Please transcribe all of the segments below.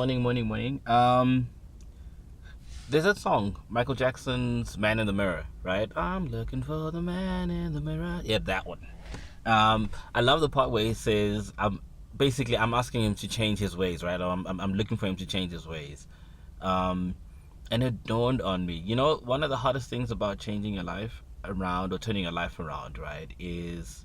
Morning. There's that song, Michael Jackson's "Man in the Mirror," right? I'm looking for the man in the mirror. Yeah, that one. I love the part where he says, I'm asking him to change his ways, right? Or I'm looking for him to change his ways." Um, and it dawned on me, one of the hardest things about changing your life around or turning your life around, right, is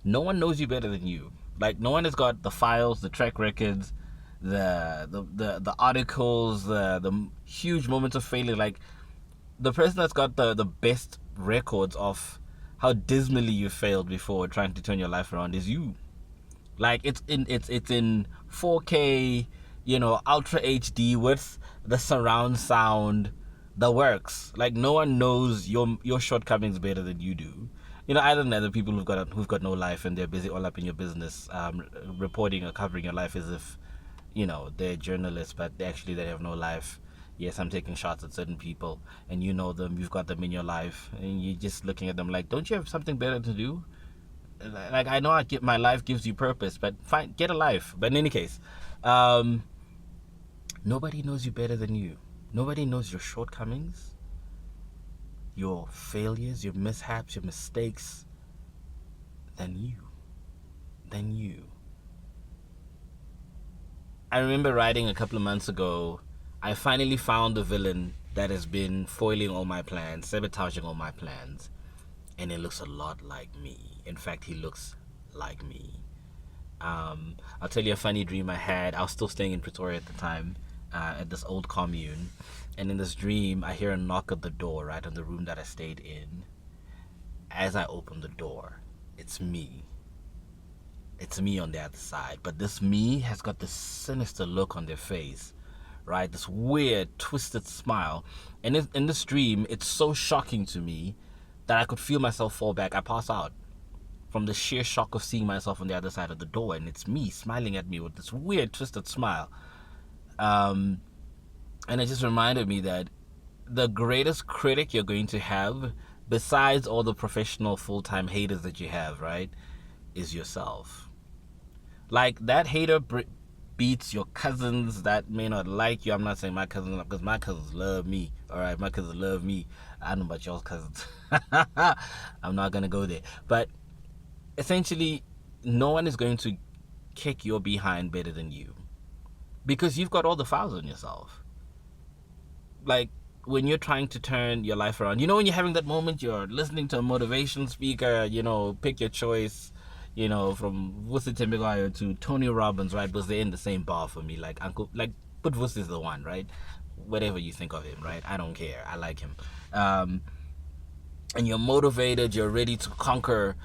no one knows you better than you. Like, no one has got the files, the track records, the articles, the huge moments of failure. Like, the person that's got the best records of how dismally you failed before trying to turn your life around is you. Like, it's in 4K, ultra HD with the surround sound, the works. Like, no one knows your shortcomings better than you do. Other than the people who've got no life and they're busy all up in your business, reporting or covering your life as if, they're journalists, but they have no life. Yes, I'm taking shots at certain people, and you know them, you've got them in your life, and you're just looking at them like, don't you have something better to do? Like, I know my life gives you purpose, but fine, get a life. But in any case, nobody knows you better than you. Nobody knows your shortcomings, your failures, your mishaps, your mistakes than you. I remember writing a couple of months ago, I finally found the villain that has been foiling all my plans, sabotaging all my plans, and it looks a lot like me. In fact, he looks like me. I'll tell you a funny dream I had. I was still staying in Pretoria at the time, at this old commune, and in this dream, I hear a knock at the door, right in the room that I stayed in. As I open the door, it's me. It's me on the other side, but this me has got this sinister look on their face, right? This weird, twisted smile. And in this dream, it's so shocking to me that I could feel myself fall back. I pass out from the sheer shock of seeing myself on the other side of the door, and it's me smiling at me with this weird, twisted smile. And it just reminded me that the greatest critic you're going to have, besides all the professional full-time haters that you have, right, is yourself. Like, that hater beats your cousins that may not like you. I'm not saying my cousins, because my cousins love me. All right, my cousins love me. I don't know about y'all's cousins. I'm not going to go there. But essentially, no one is going to kick your behind better than you, because you've got all the files on yourself. Like, when you're trying to turn your life around, when you're having that moment, you're listening to a motivation speaker, pick your choice, from Vusi Tembegayo to Tony Robbins, right? Because they're in the same bar for me. Like, but Vusi is the one, right? Whatever you think of him, right? I don't care. I like him. And you're motivated, you're ready to conquer,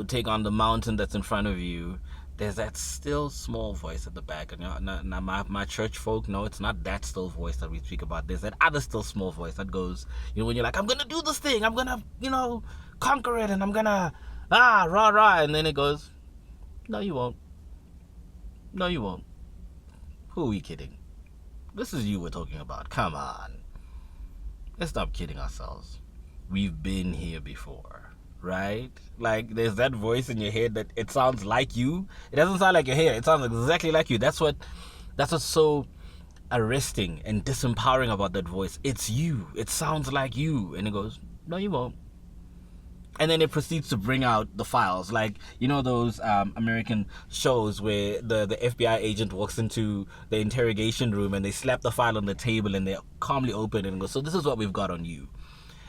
take on the mountain that's in front of you. There's that still small voice at the back. And my church folk, no, it's not that still voice that we speak about. There's that other still small voice that goes, when you're like, I'm going to do this thing. I'm going to, conquer it. And I'm going to, rah. And then it goes, no, you won't. No, you won't. Who are we kidding? This is you we're talking about. Come on. Let's stop kidding ourselves. We've been here before, right? Like, there's that voice in your head that it sounds like you. It doesn't sound like your hair. It sounds exactly like you. That's what's so arresting and disempowering about that voice. It's you. It sounds like you. And it goes, no, you won't. And then it proceeds to bring out the files, like, those American shows where the FBI agent walks into the interrogation room and they slap the file on the table and they calmly open it and go, so this is what we've got on you.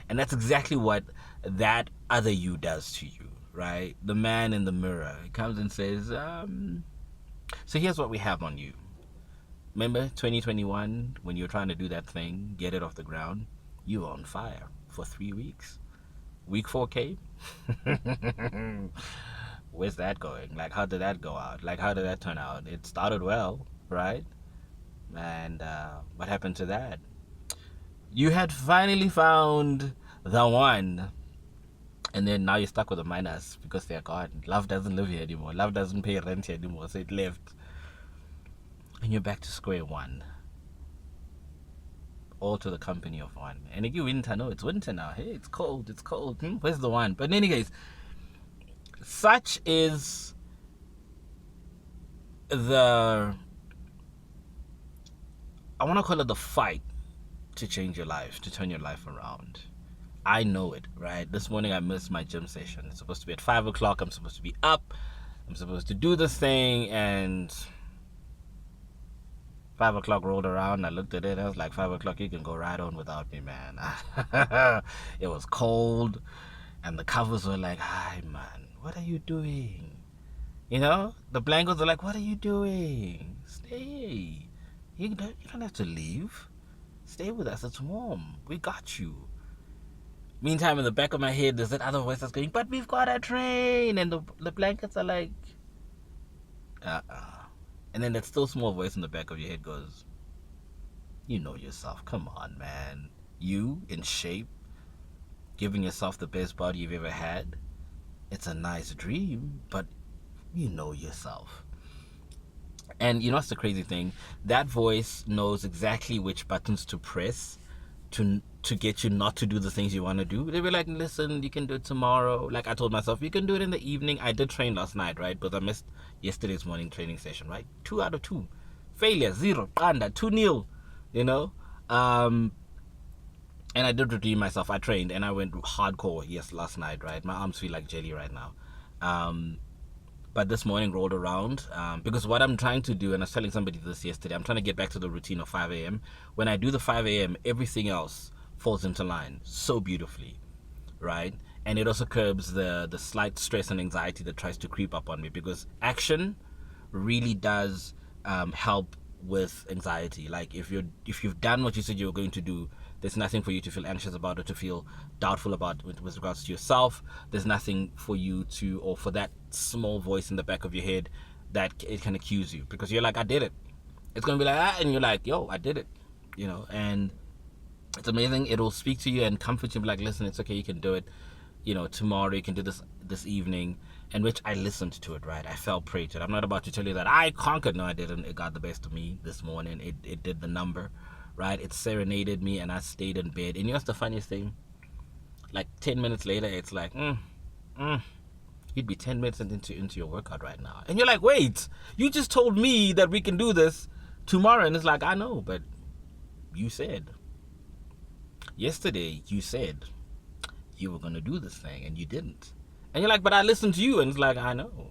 And that's exactly what that other you does to you, right? The man in the mirror comes and says, so here's what we have on you. Remember 2021, when you were trying to do that thing, get it off the ground? You were on fire for 3 weeks. Week 4K? Where's that going? Like, how did that go out? Like, how did that turn out? It started well, right? And what happened to that? You had finally found the one, and then now you're stuck with a minus because they're gone. Love doesn't live here anymore. Love doesn't pay rent here anymore, so it left. And you're back to square one. All to the company of one. And if you winter, no, it's winter now. Hey, it's cold. Where's the one? But in any case, such is the I want to call it the fight to change your life, to turn your life around. I know it, right? This morning I missed my gym session. It's supposed to be at 5 o'clock. I'm supposed to be up. I'm supposed to do this thing, and 5 o'clock rolled around. I looked at it. I was like, 5 o'clock, you can go right on without me, man. It was cold, and the covers were like, hi, man, what are you doing? You know, the blankets are like, what are you doing? Stay. You don't have to leave. Stay with us. It's warm. We got you. Meantime, in the back of my head, there's that other voice that's going, but we've got a train. And the blankets are like, And then that still small voice in the back of your head goes, you know yourself. Come on, man. You, in shape, giving yourself the best body you've ever had. It's a nice dream, but you know yourself. And you know what's the crazy thing? That voice knows exactly which buttons to press to get you not to do the things you want to do. They were like, listen, you can do it tomorrow. Like I told myself, you can do it in the evening. I did train last night, right? But I missed yesterday's morning training session, right? 2 out of 2. Failure, 0. Qanda, 2-0, you know? And I did redeem myself. I trained and I went hardcore, last night, right? My arms feel like jelly right now. But this morning rolled around because what I'm trying to do, and I was telling somebody this yesterday, I'm trying to get back to the routine of 5 a.m. When I do the 5 a.m., everything else falls into line so beautifully, right? And it also curbs the slight stress and anxiety that tries to creep up on me, because action really does help with anxiety. Like if you've done what you said you were going to do, there's nothing for you to feel anxious about or to feel doubtful about with regards to yourself. There's nothing for you to, or for that small voice in the back of your head that it can accuse you, because you're like, I did it. It's going to be like, and you're like, yo, I did it, you know. And it's amazing. It'll speak to you and comfort you, be like, listen, it's okay, you can do it, you know, tomorrow you can do this evening. And which I listened to it, right? I fell prey to it. I'm not about to tell you that I conquered. No, I didn't. It got the best of me this morning. It did the number, right? It serenaded me, and I stayed in bed. And you know what's the funniest thing? Like 10 minutes later, it's like, you'd be 10 minutes into your workout right now. And you're like, wait, you just told me that we can do this tomorrow. And it's like, I know, but you said. Yesterday, you said you were going to do this thing, and you didn't. And you're like, but I listened to you. And it's like, I know.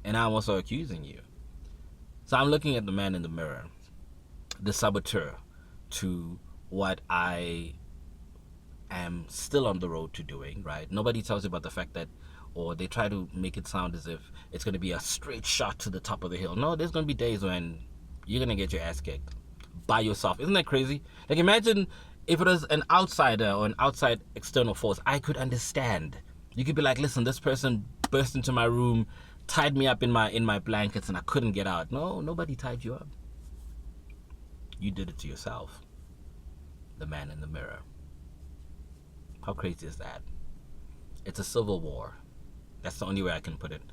And I'm also accusing you. So I'm looking at the man in the mirror, the saboteur to what I am still on the road to doing, right? Nobody tells you about the fact that, or they try to make it sound as if it's going to be a straight shot to the top of the hill. No, there's going to be days when you're going to get your ass kicked by yourself. Isn't that crazy? Like, imagine if it was an outsider or an outside external force, I could understand. You could be like, listen, this person burst into my room, tied me up in my blankets, and I couldn't get out. No, nobody tied you up. You did it to yourself. The man in the mirror. How crazy is that? It's a civil war. That's the only way I can put it.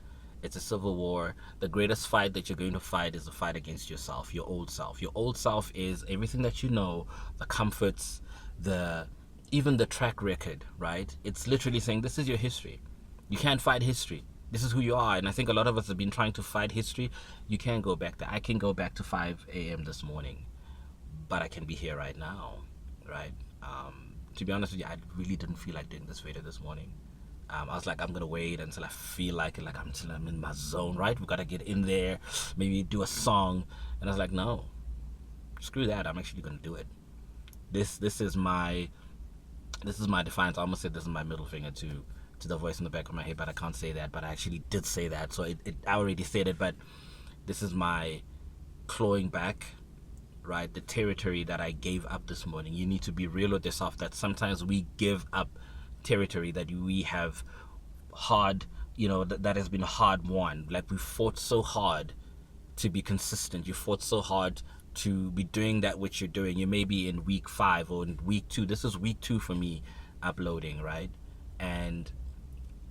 It's a civil war. The greatest fight that you're going to fight is a fight against yourself, your old self. Your old self is everything that you know, the comforts, even the track record, right? It's literally saying, this is your history. You can't fight history. This is who you are. And I think a lot of us have been trying to fight history. You can't go back there. I can go back to 5 a.m. this morning, but I can be here right now, right? To be honest with you, I really didn't feel like doing this video this morning. I was like, I'm going to wait until I feel like it, until I'm in my zone, right? We've got to get in there, maybe do a song. And I was like, no, screw that. I'm actually going to do it. This is my defiance. I almost said this is my middle finger to the voice in the back of my head, but I can't say that. But I actually did say that, so I already said it. But this is my clawing back, right? The territory that I gave up this morning. You need to be real with yourself that sometimes we give up territory that we have hard, that has been hard won. Like, we fought so hard to be consistent. You fought so hard to be doing that which you're doing. You may be in week 5 or in week 2. This is week 2 for me uploading, right? And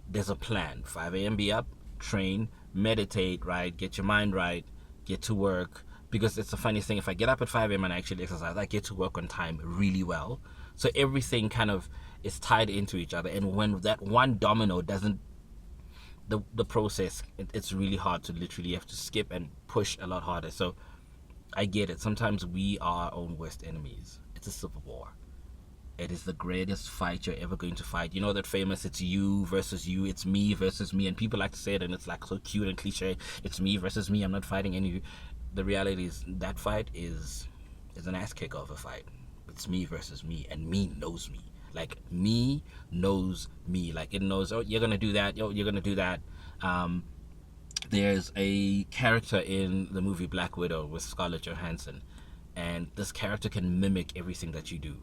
there's a plan. 5 a.m. be up, train, meditate, right? Get your mind right, get to work. Because it's the funniest thing, if I get up at 5 a.m. and I actually exercise, I get to work on time really well. So everything kind of is tied into each other. And when that one domino doesn't, the process, it's really hard to literally have to skip and push a lot harder. So I get it. Sometimes we are our own worst enemies. It's a civil war. It is the greatest fight you're ever going to fight. You know that famous, it's you versus you, it's me versus me, and people like to say it, and it's like so cute and cliche. It's me versus me. I'm not fighting any of you. The reality is that fight is an ass kick of a fight. It's me versus me, and me knows me. Like me knows me. Like it knows. Oh, you're gonna do that. Oh, you're gonna do that. There's a character in the movie Black Widow with Scarlett Johansson, and this character can mimic everything that you do.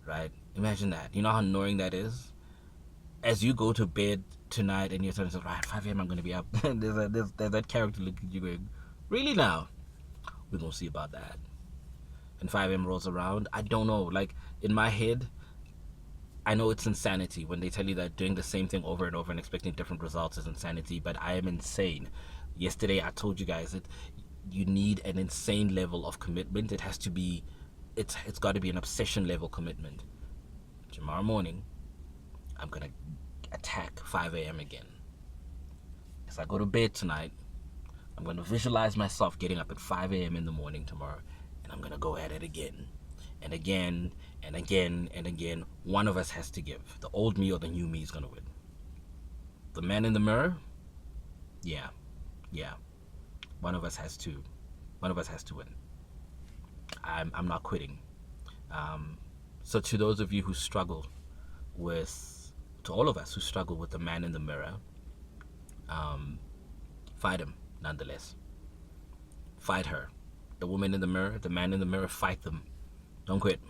Right? Imagine that. You know how annoying that is? As you go to bed tonight and you're telling yourself, right, 5 a.m. I'm going to be up. there's that character looking at you going, really now? We're going to see about that. And 5 a.m. rolls around. I don't know. Like, in my head, I know it's insanity when they tell you that doing the same thing over and over and expecting different results is insanity, but I am insane. Yesterday, I told you guys that you need an insane level of commitment. It has to be it's got to be an obsession level commitment. Tomorrow morning, I'm gonna attack 5 a.m. again. As I go to bed tonight, I'm gonna visualize myself getting up at 5 a.m. in the morning tomorrow, and I'm gonna go at it again, and again, and again, and again. One of us has to give. The old me or the new me is gonna win. The man in the mirror, yeah. One of us has to win. I'm not quitting. So to those of you who struggle to all of us who struggle with the man in the mirror, fight him nonetheless. Fight her. The woman in the mirror, the man in the mirror, fight them. Don't quit.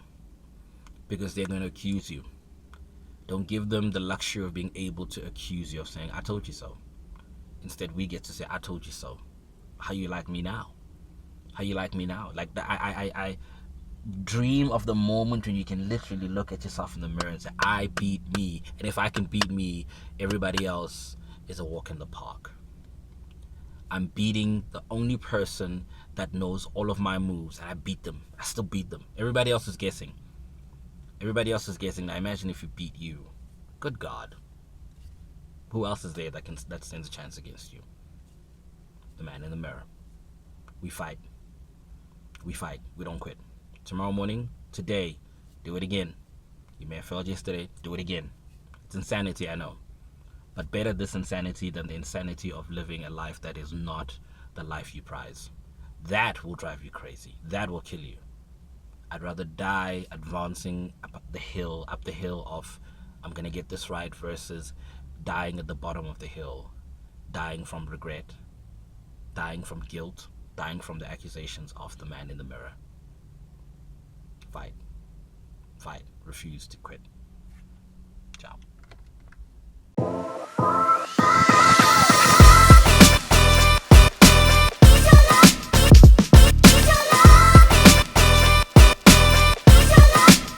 Because they're going to accuse you. Don't give them the luxury of being able to accuse you of saying, I told you so. Instead, we get to say, I told you so. How you like me now? How you like me now? Like I dream of the moment when you can literally look at yourself in the mirror and say, I beat me. And if I can beat me, everybody else is a walk in the park. I'm beating the only person that knows all of my moves, and I beat them. I still beat them. Everybody else is guessing. Now imagine if you beat you. Good God. Who else is there that stands a chance against you? The man in the mirror. We fight. We don't quit. Tomorrow morning, today, do it again. You may have failed yesterday, do it again. It's insanity, I know. But better this insanity than the insanity of living a life that is not the life you prize. That will drive you crazy. That will kill you. I'd rather die advancing up the hill of I'm going to get this right versus dying at the bottom of the hill, dying from regret, dying from guilt, dying from the accusations of the man in the mirror. Fight. Refuse to quit. Ciao.